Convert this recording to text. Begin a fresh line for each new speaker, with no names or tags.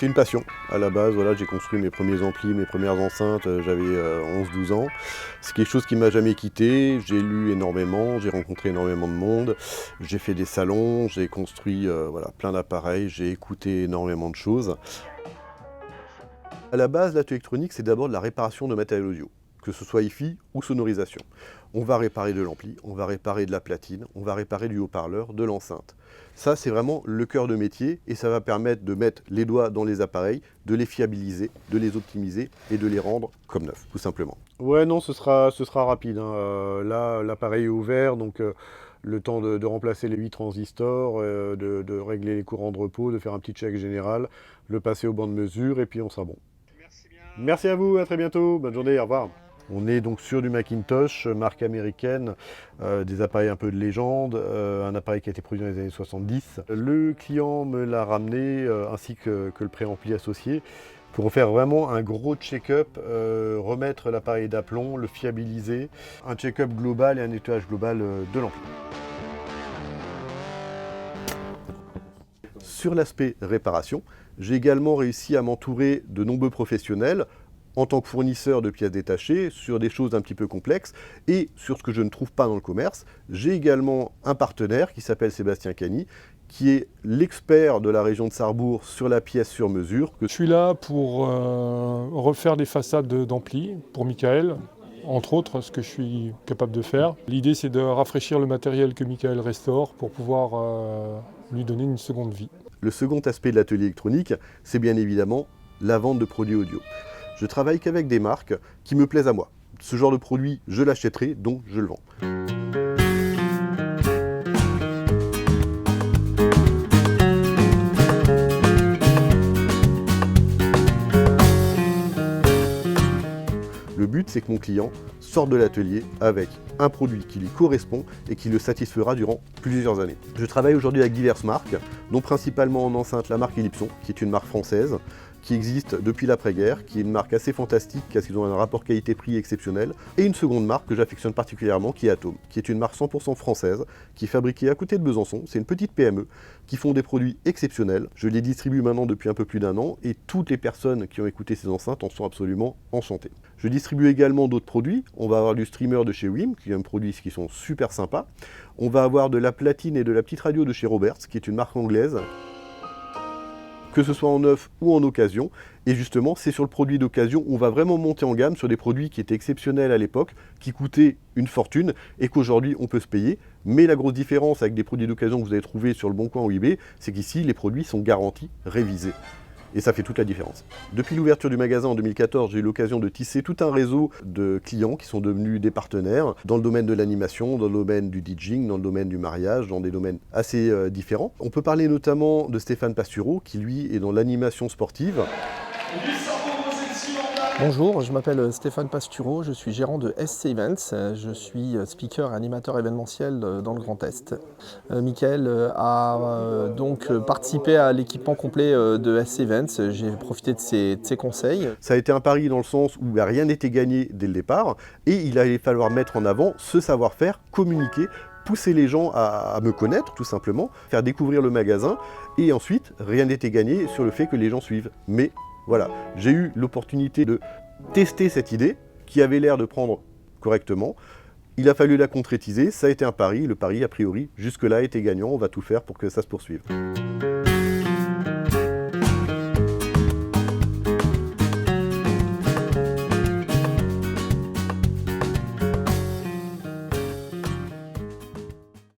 C'est une passion. À la base, voilà, j'ai construit mes premiers amplis, mes premières enceintes, j'avais 11-12 ans. C'est quelque chose qui m'a jamais quitté. J'ai lu énormément, j'ai rencontré énormément de monde. J'ai fait des salons, j'ai construit voilà, plein d'appareils, j'ai écouté énormément de choses. À la base, l'atelier électronique, c'est d'abord de la réparation de matériel audio, que ce soit hi-fi ou sonorisation. On va réparer de l'ampli, on va réparer de la platine, on va réparer du haut-parleur, de l'enceinte. Ça, c'est vraiment le cœur de métier et ça va permettre de mettre les doigts dans les appareils, de les fiabiliser, de les optimiser et de les rendre comme neufs, tout simplement. Ouais, non, ce sera rapide, hein. Là, l'appareil est ouvert, donc le temps de remplacer les 8 transistors, de régler les courants de repos, de faire un petit check général, le passer au banc de mesure et puis on sera bon. Merci à vous, à très bientôt, bonne journée, au revoir. On est donc sur du Macintosh, marque américaine, des appareils un peu de légende, un appareil qui a été produit dans les années 70. Le client me l'a ramené, ainsi que le préampli associé, pour faire vraiment un gros check-up, remettre l'appareil d'aplomb, le fiabiliser, un check-up global et un nettoyage global de l'ampli. Sur l'aspect réparation, j'ai également réussi à m'entourer de nombreux professionnels en tant que fournisseur de pièces détachées sur des choses un petit peu complexes et sur ce que je ne trouve pas dans le commerce. J'ai également un partenaire qui s'appelle Sébastien Cagny, qui est l'expert de la région de Sarrebourg sur la pièce sur mesure.
Je suis là pour refaire les façades d'ampli pour Michael, entre autres, ce que je suis capable de faire. L'idée, c'est de rafraîchir le matériel que Michael restaure pour pouvoir lui donner une seconde vie.
Le second aspect de l'atelier électronique, c'est bien évidemment la vente de produits audio. Je travaille qu'avec des marques qui me plaisent à moi. Ce genre de produit, je l'achèterai, donc je le vends. Le but, c'est que mon client sorte de l'atelier avec un produit qui lui correspond et qui le satisfera durant plusieurs années. Je travaille aujourd'hui avec diverses marques, dont principalement en enceinte la marque Ellipson, qui est une marque française, qui existe depuis l'après-guerre, qui est une marque assez fantastique parce qu'ils ont un rapport qualité-prix exceptionnel, et une seconde marque que j'affectionne particulièrement qui est Atome, qui est une marque 100% française, qui est fabriquée à côté de Besançon. C'est une petite PME qui font des produits exceptionnels. Je les distribue maintenant depuis un peu plus d'1 an et toutes les personnes qui ont écouté ces enceintes en sont absolument enchantées. Je distribue également d'autres produits. On va avoir du streamer de chez Wim, qui est un produit qui sont super sympas. On va avoir de la platine et de la petite radio de chez Roberts, qui est une marque anglaise, que ce soit en neuf ou en occasion. Et justement, c'est sur le produit d'occasion où on va vraiment monter en gamme sur des produits qui étaient exceptionnels à l'époque, qui coûtaient une fortune et qu'aujourd'hui on peut se payer. Mais la grosse différence avec des produits d'occasion que vous allez trouver sur le Bon Coin ou eBay, c'est qu'ici les produits sont garantis, révisés. Et ça fait toute la différence. Depuis l'ouverture du magasin en 2014, j'ai eu l'occasion de tisser tout un réseau de clients qui sont devenus des partenaires dans le domaine de l'animation, dans le domaine du DJing, dans le domaine du mariage, dans des domaines assez différents. On peut parler notamment de Stéphane Pastureau, qui lui est dans l'animation sportive.
Bonjour, je m'appelle Stéphane Pastureau, je suis gérant de SC Events, je suis speaker et animateur événementiel dans le Grand Est. Michael a donc participé à l'équipement complet de SC Events, j'ai profité de ses conseils.
Ça a été un pari dans le sens où rien n'était gagné dès le départ et il allait falloir mettre en avant ce savoir-faire, communiquer, pousser les gens à me connaître tout simplement, faire découvrir le magasin et ensuite rien n'était gagné sur le fait que les gens suivent. Mais voilà, j'ai eu l'opportunité de tester cette idée qui avait l'air de prendre correctement. Il a fallu la concrétiser, ça a été un pari. Le pari, a priori, jusque-là, était gagnant. On va tout faire pour que ça se poursuive.